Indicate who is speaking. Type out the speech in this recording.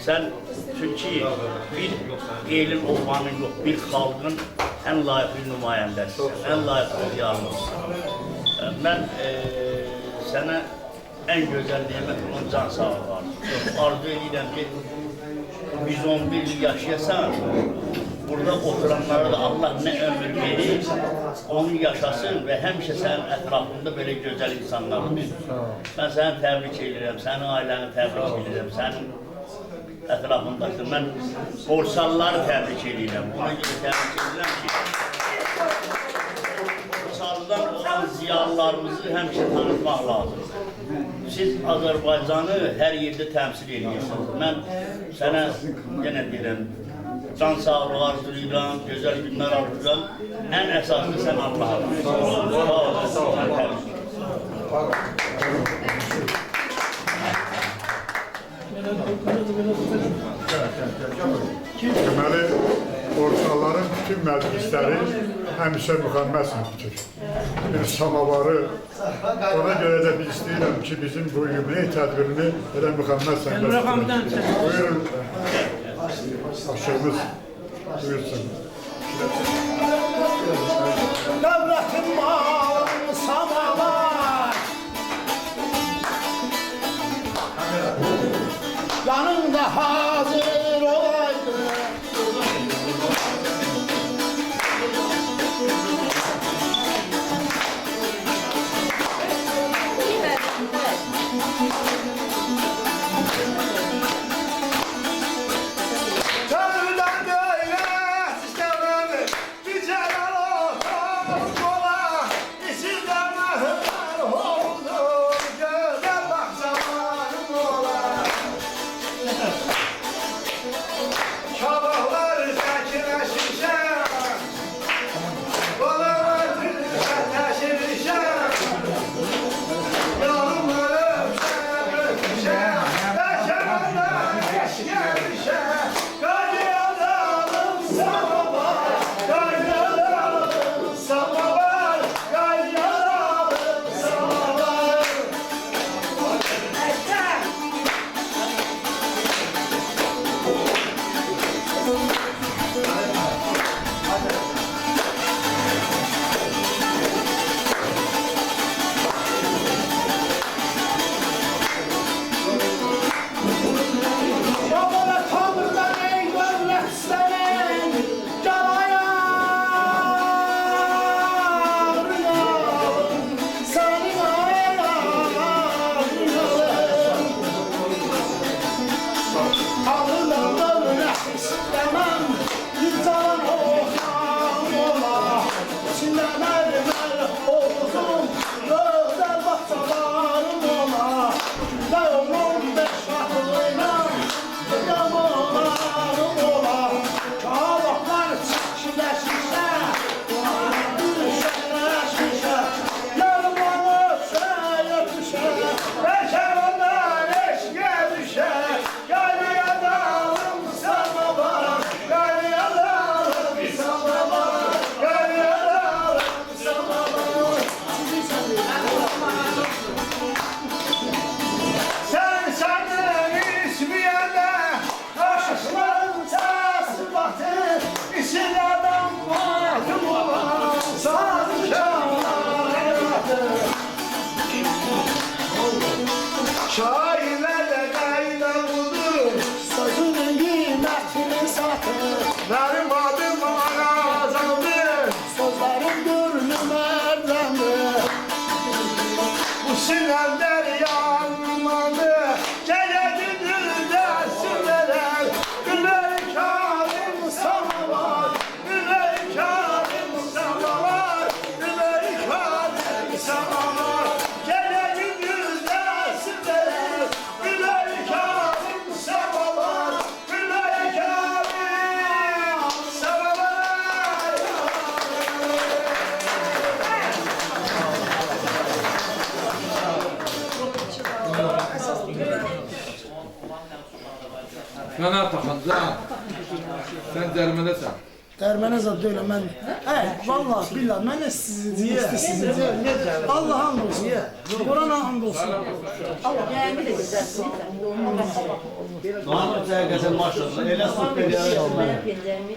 Speaker 1: Sen çünkü bir elin ovanın yok, bir halkın en layıklı nümayəndəsisən, en layıklı diyalogsun. Ben sana en güzel nimet olan can sağlığı var. Arzu edirəm ki, 111 yıl yaşayasan, burada oturanlara da Allah ne ömür verir, onu yaşasın ve hemşe senin etrafında böyle güzel insanlar olur. Ben seni tebrik ederim, senin aileni tebrik ederim, senin etrafındasın. Ben borsalları tebrik ederim, ona göre tebrik ederim ki, borsaldan olan ziyalılarımızı hemşe tanıtmak lazım. Siz Azerbaycan'ı her yerde temsil ediyorsunuz. Ben sana gene deyirəm, can sağlığı arzulayıram, güzel günler arzulayıram. En esaslı sen Allah'a emanet. Sağ olun.
Speaker 2: Deməli, borçaların bütün məclisləri həmişə müxəmməsidir. Bir samavarı, ona görə də biz istəyirəm ki, bizim bu yubiley tədbirini elə müxəmməd səndəsidir. Buyurun, aşığımız, buyursun.
Speaker 3: Devletin malını samavar, yanında hazır olaydı. Tanrı'dan böyle istemem, güzel olsun kola, içinden mahır oldu, güzel bak zamanım ola. Sabahlar sakinleşirsen, balalar sertleşirsen, yorumlarım sana öpüşen, yaşamından geç gelmişen, kaynadım sana var, kaynadım sana var, kaynadım sana var. Babana Tanrı'dan ey devlet senin, can ayarına, senin ayarına. Tanrı'dan devlet istemem, bir zaman olsam ola, içinde mermer olsun, güzel bahçelerim ola. Ne onun beş aklıyla, yamanlarım ola. Kağıtlar çirkinleşmişse, düşenleşmişse, yarımdan öpse öpüşe, beşerinden eşke düşe, gayrıya dalım sana var, gayrıya dalım sana var, gayrıya dalım sana var. Sen sandın ismiyene, aşkların sesi baktı, işin adam vardım olan, sadıkçalardı. Şairlerle kayda buldu, sözünün kıymetini satır. Benim adım Arazan'dı, sözlerim gürlüm erdemdi. Bu sinirler yanmadı, gece gündüzde sinirler. Güler kârim sana var, güler kârim sana var, güler kârim sana var. Gece gündüzde sinirler, güler kârim sana var, güler kârim sana var.
Speaker 4: Fena taxancan, sən cərimədəsən.
Speaker 3: Dərmənə zad deyiləm mən. Vallahi billahi mən də sizi istəyirəm. Allah hamd olsun. Qurana hamd olsun.
Speaker 1: Mahmut Zərgəsə maşallah, elə sohbet edir.